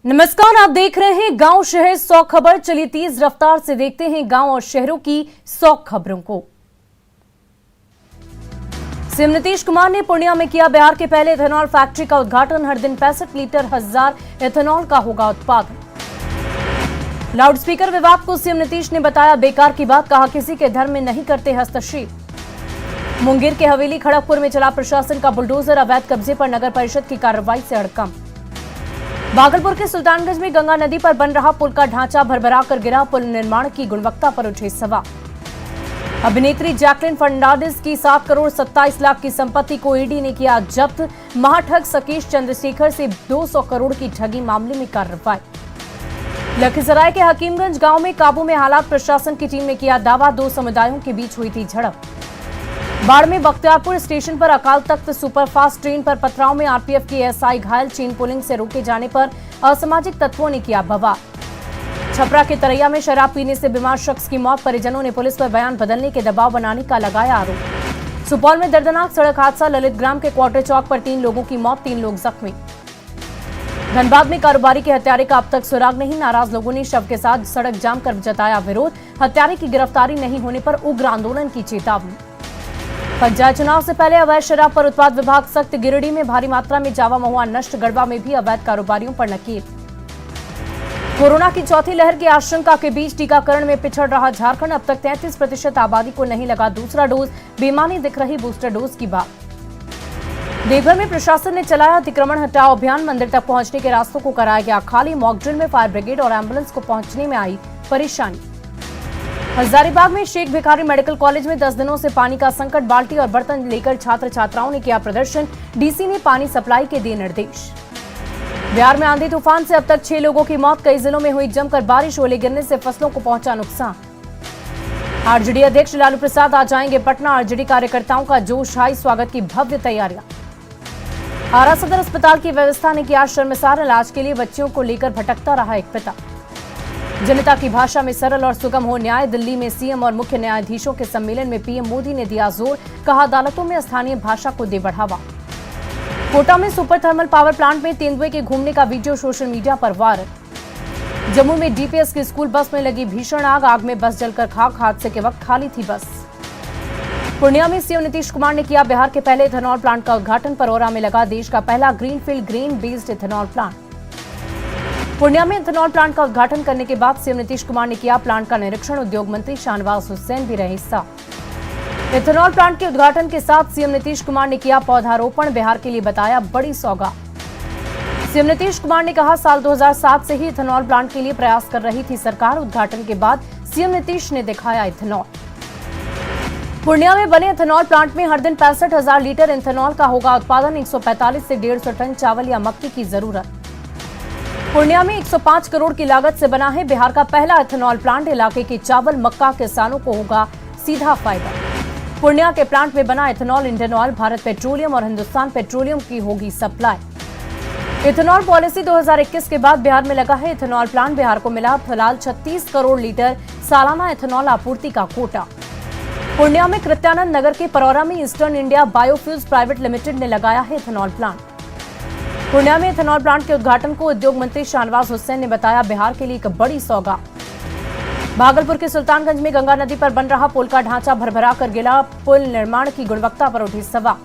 नमस्कार, आप देख रहे हैं गांव शहर 100 खबर। चलिए तेज रफ्तार से देखते हैं गांव और शहरों की 100 खबरों को। सीएम नीतीश कुमार ने पूर्णिया में किया बिहार के पहले इथेनॉल फैक्ट्री का उद्घाटन। हर दिन 65 लीटर 1000 इथेनॉल का होगा उत्पादन। लाउडस्पीकर विवाद को सीएम नीतीश ने बताया बेकार की बात, कहा किसी के धर्म में नहीं करते हस्तक्षेप। मुंगेर के हवेली खड़गपुर में चला प्रशासन का बुलडोजर, अवैध कब्जे पर नगर परिषद की कार्रवाई से हड़कंप। भागलपुर के सुल्तानगंज में गंगा नदी पर बन रहा पुल का ढांचा भरभरा कर गिरा, पुल निर्माण की गुणवत्ता पर उठे सवाल। अभिनेत्री जैकलिन फर्नांडिस की 7 करोड़ 27 लाख की संपत्ति को ईडी ने किया जब्त। महाठग सकेश चंद्रशेखर से 200 करोड़ की ठगी मामले में कार्रवाई। लखीसराय के हकीमगंज गांव में काबू में हालात, प्रशासन की टीम ने किया दावा। 2 समुदायों के बीच हुई थी झड़प। बाढ़ में बख्तियारपुर स्टेशन पर अकाल तख्त सुपरफास्ट ट्रेन पर पथराव में आरपीएफ की एसआई घायल, चेन पुलिंग से रोके जाने पर असामाजिक तत्वों ने किया बवाल। छपरा के तरैया में शराब पीने से बीमार शख्स की मौत, परिजनों ने पुलिस पर बयान बदलने के दबाव बनाने का लगाया आरोप। सुपौल में दर्दनाक सड़क हादसा, ललित ग्राम के क्वार्टर चौक पर 3 लोगों की मौत, 3 लोग जख्मी। धनबाद में कारोबारी के हत्यारे का अब तक सुराग नहीं, नाराज लोगों ने शव के साथ सड़क जाम कर जताया विरोध। हत्यारे की गिरफ्तारी नहीं होने पर उग्र आंदोलन की चेतावनी। पंचायत चुनाव से पहले अवैध शराब पर उत्पाद विभाग सख्त, गिरिडीह में भारी मात्रा में जावा महुआ नष्ट, गढ़वा में भी अवैध कारोबारियों पर नकेल। कोरोना की चौथी लहर की आशंका के बीच टीकाकरण में पिछड़ रहा झारखंड, अब तक 33% आबादी को नहीं लगा दूसरा डोज, बेमानी दिख रही बूस्टर डोज की बात। देवघर में प्रशासन ने चलाया अतिक्रमण हटाओ अभियान, मंदिर तक पहुंचने के रास्तों को कराया गया खाली। मॉक ड्रिल में फायर ब्रिगेड और एम्बुलेंस को पहुंचने में आई परेशानी। हजारीबाग में शेख भिखारी मेडिकल कॉलेज में 10 दिनों से पानी का संकट, बाल्टी और बर्तन लेकर छात्र छात्राओं ने किया प्रदर्शन, डीसी ने पानी सप्लाई के दिए निर्देश। बिहार में आंधी तूफान से अब तक 6 लोगों की मौत, कई जिलों में हुई जमकर बारिश, ओले गिरने से फसलों को पहुंचा नुकसान। आरजेडी अध्यक्ष लालू प्रसाद आ जाएंगे पटना, आरजेडी कार्यकर्ताओं का जोश हाई, स्वागत की भव्य तैयारियां। आरा सदर अस्पताल की व्यवस्था ने किया शर्मसार, इलाज के लिए बच्चियों को लेकर भटकता रहा एक पिता। जनता की भाषा में सरल और सुगम हो न्याय, दिल्ली में सीएम और मुख्य न्यायाधीशों के सम्मेलन में पीएम मोदी ने दिया जोर, कहा अदालतों में स्थानीय भाषा को दे बढ़ावा। कोटा में सुपर थर्मल पावर प्लांट में तेंदुए के घूमने का वीडियो सोशल मीडिया पर वायरल। जम्मू में डीपीएस की स्कूल बस में लगी भीषण आग, आग में बस जलकर खाक, हादसे के वक्त खाली थी बस। पूर्णिया में सीएम नीतीश कुमार ने किया बिहार के पहले इथेनॉल प्लांट का उद्घाटन, परोरा में लगा देश का पहला greenfield grain based ethanol plant. Purnia में इथेनॉल प्लांट का उद्घाटन करने के बाद सीएम नीतीश कुमार ने किया प्लांट का निरीक्षण, उद्योग मंत्री शाहनवाज हुसैन भी रहे हिस्सा। इथेनॉल प्लांट के उद्घाटन के साथ सीएम नीतीश कुमार ने किया पौधारोपण, बिहार के लिए बताया बड़ी सौगात। सीएम नीतीश कुमार ने कहा साल 2007 से ही इथेनॉल प्लांट के लिए प्रयास कर रही थी सरकार, उद्घाटन के बाद सीएम नीतीश ने दिखाया इथेनॉल। पूर्णिया में बने इथेनॉल प्लांट में हर दिन 65,000 लीटर इथेनॉल का होगा उत्पादन, 145 से 150 टन चावल या मक्की की जरूरत। पूर्णिया में 105 करोड़ की लागत से बना है बिहार का पहला इथेनॉल प्लांट, इलाके के चावल मक्का किसानों को होगा सीधा फायदा। पूर्णिया के प्लांट में बना ethanol Indian oil, Bharat petroleum और हिंदुस्तान पेट्रोलियम की होगी सप्लाई। इथेनॉल पॉलिसी 2021 के बाद बिहार में लगा है इथेनॉल प्लांट, बिहार को मिला फिलहाल 36 करोड़ लीटर सालाना इथेनॉल आपूर्ति का कोटा। पूर्णिया में कृत्यानंद नगर के परोरा में eastern India biofuels private limited ने लगाया है इथेनॉल प्लांट। पूर्णिया में इथेनॉल प्लांट के उद्घाटन को उद्योग मंत्री शाहनवाज हुसैन ने बताया बिहार के लिए एक बड़ी सौगात। भागलपुर के सुल्तानगंज में गंगा नदी पर बन रहा पुल का ढांचा भरभरा कर गिरा, पुल निर्माण की गुणवत्ता पर उठी सवाल।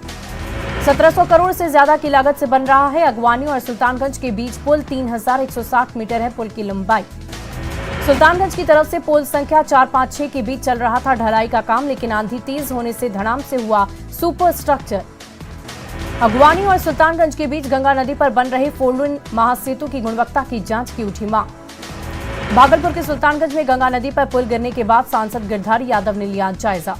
1700 करोड़ से ज्यादा की लागत से बन रहा है अगवानी और सुल्तानगंज के बीच पुल, 3160 मीटर है पुल की लंबाई। सुल्तानगंज की तरफ से पोल संख्या 4, 5, 6 के बीच चल रहा था ढलाई का काम, लेकिन आंधी तेज होने से धड़ाम से हुआ सुपर स्ट्रक्चर। अगवानी और सुल्तानगंज के बीच गंगा नदी पर बन रहे 4 लेन महासेतु की गुणवत्ता की जांच की उठी मांग। भागलपुर के सुल्तानगंज में गंगा नदी पर पुल गिरने के बाद सांसद गिरधारी यादव ने लिया जायजा।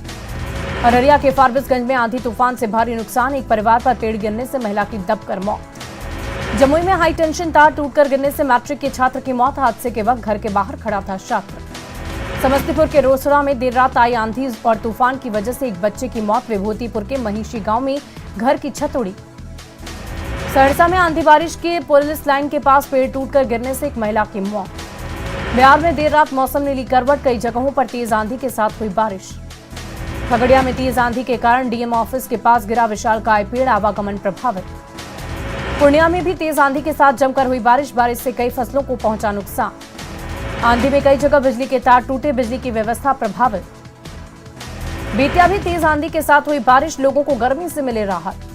अररिया के फारबिसगंज में आंधी तूफान से भारी नुकसान, एक परिवार पर पेड़ गिरने से महिला की दबकर मौत। जमुई में हाई टेंशन तार टूटकर गिरने से मैट्रिक के छात्र की मौत, हादसे के वक्त घर के बाहर खड़ा था छात्र। समस्तीपुर के रोसड़ा में देर रात आई आंधी और तूफान की वजह से एक बच्चे की मौत, विभूतिपुर के महिषी गांव में घर की छत उड़ी। सहरसा में आंधी बारिश के पुलिस लाइन के पास पेड़ टूटकर गिरने से एक महिला की मौत। बिहार में देर रात मौसम ने ली करवट, कई जगहों पर तेज आंधी के साथ हुई बारिश। खगड़िया में तेज आंधी के कारण डीएम ऑफिस के पास गिरा विशालकाय पेड़, आवागमन प्रभावित। पूर्णिया में भी तेज आंधी के साथ जमकर हुई बारिश से कई फसलों को पहुंचा नुकसान। आंधी में कई जगह बिजली के तार टूटे, बिजली की व्यवस्था प्रभावित। बेतिया भी तेज आंधी के साथ हुई बारिश, लोगों को गर्मी से मिले राहत।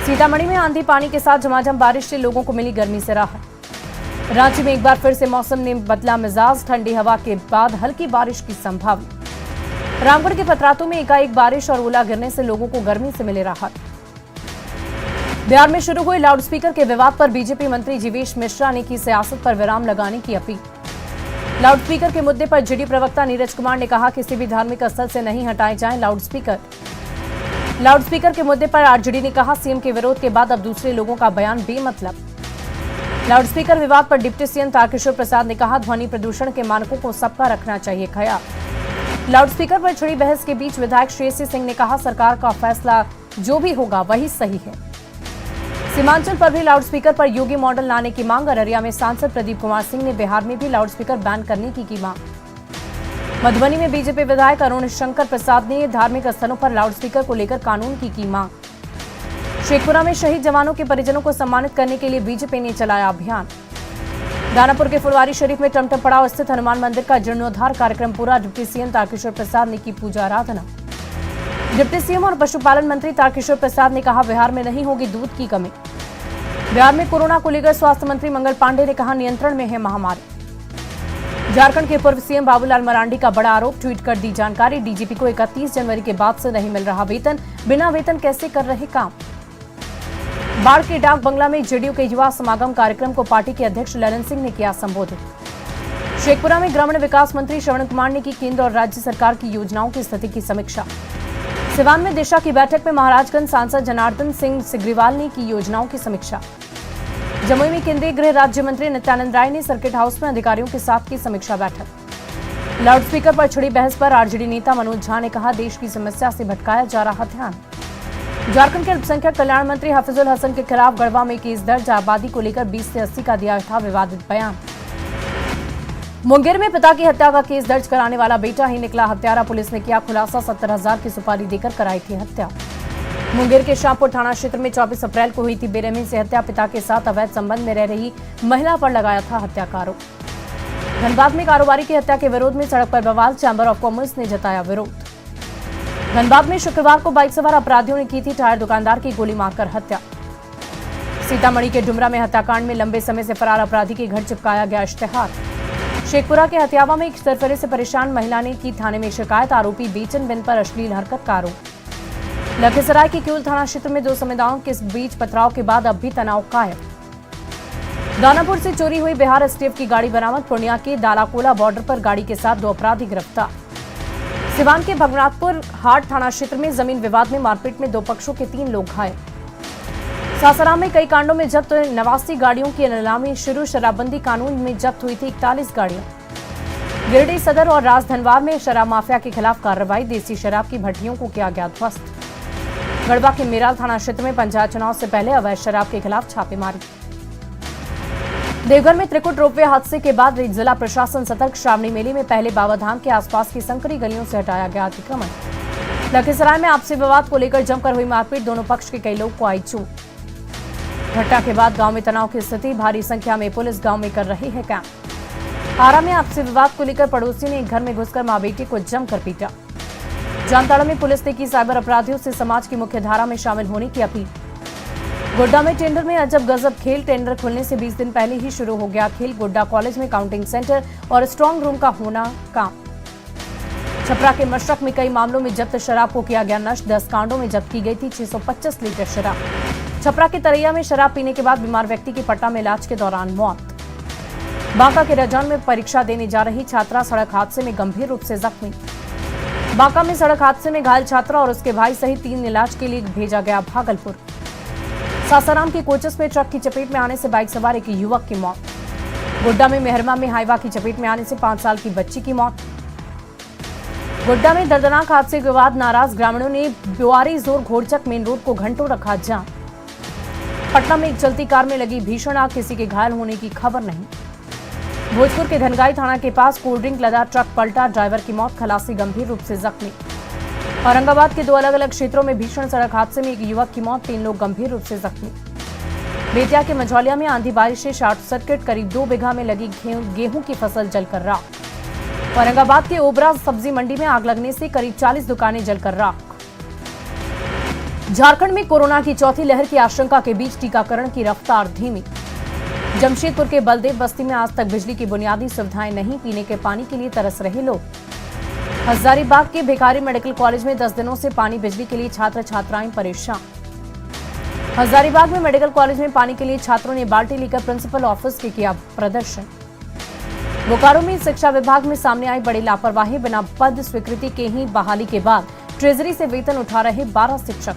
सीतामढ़ी में आंधी पानी के साथ झमाझम बारिश से लोगों को मिली गर्मी से राहत। रांची में एक बार फिर से मौसम ने बदला मिजाज, ठंडी हवा के बाद हल्की बारिश की संभावना। रामगढ़ के पतरातू में एकाएक बारिश और ओला गिरने से लोगों को गर्मी से मिले राहत। बिहार में शुरू हुए लाउडस्पीकर के विवाद पर बीजेपी मंत्री जीवेश मिश्रा ने की सियासत पर विराम लगाने की अपील। लाउडस्पीकर के मुद्दे पर जेडी प्रवक्ता नीरज कुमार ने कहा, किसी भी धार्मिक स्थल से नहीं हटाए जाएं लाउडस्पीकर। लाउडस्पीकर के मुद्दे पर आरजेडी ने कहा, सीएम के विरोध के बाद अब दूसरे लोगों का बयान बेमतलब। लाउडस्पीकर विवाद पर डिप्टी सीएम तारकिशोर प्रसाद ने कहा, ध्वनि प्रदूषण के मानकों को सबका रखना चाहिए ख्याल। लाउडस्पीकर पर छिड़ी बहस के बीच विधायक श्रेयसी सिंह ने कहा, सरकार का फैसला जो भी होगा वही सही है। सीमांचल पर भी लाउडस्पीकर पर योगी मॉडल लाने की मांग। अररिया में सांसद प्रदीप कुमार सिंह ने बिहार में भी लाउडस्पीकर बैन करने की मांग। मधुबनी में बीजेपी विधायक अरुण शंकर प्रसाद ने धार्मिक स्थलों पर लाउडस्पीकर को लेकर कानून की मांग। शेखपुरा में शहीद जवानों के परिजनों को सम्मानित करने के लिए बीजेपी ने चलाया अभियान। दानापुर के फुलवारी शरीफ में टमटम पड़ाव स्थित हनुमान मंदिर का जीर्णोद्धार कार्यक्रम पूरा। डिप्टी सीएम तारकिशोर प्रसाद ने की पूजा आराधना। डिप्टी सीएम और पशुपालन मंत्री तारकिशोर प्रसाद ने कहा, बिहार में नहीं होगी दूध की कमी। बिहार में कोरोना को लेकर स्वास्थ्य मंत्री मंगल पांडे ने कहा, नियंत्रण में है महामारी। झारखंड के पूर्व सीएम बाबूलाल मरांडी का बड़ा आरोप, ट्वीट कर दी जानकारी। डीजीपी को 31 जनवरी के बाद से नहीं मिल रहा वेतन, बिना वेतन कैसे कर रहे काम। बाढ़ के डाक बंगला में जेडीयू के युवा समागम कार्यक्रम को पार्टी के अध्यक्ष ललन सिंह ने किया संबोधित। शेखपुरा में ग्रामीण विकास मंत्री श्रवण कुमार ने की केंद्र और राज्य सरकार की योजनाओं की स्थिति की समीक्षा। सिवान में दिशा की बैठक में महाराजगंज सांसद जनार्दन सिंह सिग्रीवाल ने की योजनाओं की समीक्षा। जमुई में केंद्रीय गृह राज्य मंत्री नित्यानंद राय ने सर्किट हाउस में अधिकारियों के साथ की समीक्षा बैठक। लाउडस्पीकर पर छिड़ी बहस पर आरजेडी नेता मनोज झा ने कहा, देश की समस्या से भटकाया जा रहा ध्यान। झारखंड के अल्पसंख्यक कल्याण मंत्री हफीजुल हसन के खिलाफ गढ़वा में केस दर्ज। आबादी को लेकर 20 से 80 का दिया था विवादित बयान। मुंगेर में पिता की हत्या का केस दर्ज कराने वाला बेटा ही निकला हत्यारा। पुलिस ने किया खुलासा, 70,000 की सुपारी देकर कराई थी हत्या। मुंगेर के शाहपुर थाना क्षेत्र में 24 अप्रैल को हुई थी बेरहमी से हत्या। पिता के साथ अवैध संबंध में रह रही महिला पर लगाया था हत्या का आरोप। धनबाद में कारोबारी की हत्या के विरोध में सड़क पर बवाल, चैंबर ऑफ कॉमर्स ने जताया विरोध। धनबाद में शुक्रवार को बाइक सवार अपराधियों ने की थी टायर दुकानदार की गोली मारकर हत्या। सीतामढ़ी के डुमरा में हत्याकांड में लंबे समय से फरार अपराधी के घर चिपकाया गया इश्तेहार। शेखपुरा के हथियावा में एक सरफरे से परेशान महिला ने की थाने में शिकायत। आरोपी बेचन बिन पर अश्लील हरकत का आरोप। लखीसराय के क्यूल थाना क्षेत्र में दो समुदायों के बीच पथराव के बाद अब भी तनाव कायम। दानापुर से चोरी हुई बिहार एसटीएफ की गाड़ी बरामद। पूर्णिया के दालाकोला बॉर्डर पर गाड़ी के साथ 2 अपराधी गिरफ्तार। सिवान के भगनाथपुर हाट थाना क्षेत्र में जमीन विवाद में मारपीट में 2 पक्षों के 3 लोग घायल। सासाराम में कई कांडों में जब्त 89 गाड़ियों की नीलामी शुरू। शराबबंदी कानून में जब्त हुई थी 41 गाड़ियां। गिरिडीह सदर और राजधनवार में शराब माफिया के खिलाफ कार्रवाई। देसी शराब की भट्टियों को किया गया ध्वस्त। गढ़वा के मेराल थाना क्षेत्र में पंचायत चुनाव से पहले अवैध शराब के खिलाफ छापेमारी। देवघर में त्रिकुट रोपवे हादसे के बाद जिला प्रशासन सतर्क। श्रावणी मेले में पहले बाबाधाम के आसपास की संकरी गलियों से हटाया गया अतिक्रमण। लखीसराय में आपसी विवाद को लेकर जमकर हुई मारपीट, दोनों पक्ष के कई लोग को आई चोट। घटना के बाद गांव में तनाव की स्थिति, भारी संख्या में पुलिस गांव में कर रही है कैंप। आरा में आपसी विवाद को लेकर पड़ोसी ने एक घर में घुसकर मां बेटी को जमकर पीटा। जामताड़ा में पुलिस ने की साइबर अपराधियों से समाज की मुख्य धारा में शामिल होने की अपील। गोड्डा में टेंडर में अजब गजब खेल, टेंडर खुलने से 20 दिन पहले ही शुरू हो गया खेल। गोड्डा कॉलेज में काउंटिंग सेंटर और स्ट्रांग रूम का होना काम। छपरा के मशरक में कई मामलों में जब्त शराब को किया गया नष्ट। 10 कांडों में जब्त की गई थी 625 लीटर शराब। छपरा के तरैया में शराब पीने के बाद बीमार व्यक्ति की पटना में इलाज के दौरान मौत। बांका के रजौन में परीक्षा देने जा रही छात्रा सड़क हादसे में गंभीर रूप से जख्मी। बांका में सड़क हादसे में घायल छात्रा और उसके भाई सहित 3 इलाज के लिए भेजा गया भागलपुर। सासाराम के कोचस में ट्रक की चपेट में आने से बाइक सवार एक युवक की मौत। गोड्डा में मेहरमा में हाईवा की चपेट में आने से 5 साल की बच्ची की मौत। गोड्डा में दर्दनाक हादसे के बाद नाराज ग्रामीणों ने ब्युआरी जोर घोड़चक मेन रोड को घंटों रखा जाम। पटना में एक चलती कार में लगी भीषण आग, किसी के घायल होने की खबर नहीं। भोजपुर के धनगाई थाना के पास कोल्ड ड्रिंक लदा ट्रक पलटा, ड्राइवर की मौत, खलासी गंभीर रूप से जख्मी। औरंगाबाद के 2 अलग अलग क्षेत्रों में भीषण सड़क हादसे में एक युवक की मौत, 3 लोग गंभीर रूप से जख्मी। बेतिया के मझौलिया में आंधी बारिश से शॉर्ट सर्किट, करीब 2 बीघा में लगी गेहूं की फसल जलकर राख। औरंगाबाद के ओबरा सब्जी मंडी में आग लगने से करीब 40 दुकानें जलकर राख। झारखंड में कोरोना की चौथी लहर की आशंका के बीच टीकाकरण की रफ्तार धीमी। जमशेदपुर के बलदेव बस्ती में आज तक बिजली की बुनियादी सुविधाएं नहीं, पीने के पानी के लिए तरस रहे लोग। हजारीबाग के भिखारी मेडिकल कॉलेज में 10 दिनों से पानी बिजली के लिए छात्र छात्राएं परेशान। हजारीबाग में मेडिकल कॉलेज में पानी के लिए छात्रों ने बाल्टी लेकर प्रिंसिपल ऑफिस के किया प्रदर्शन। बोकारो में शिक्षा विभाग में सामने आई बड़ी लापरवाही, बिना पद स्वीकृति के ही बहाली के बाद ट्रेजरी से वेतन उठा रहे 12 शिक्षक।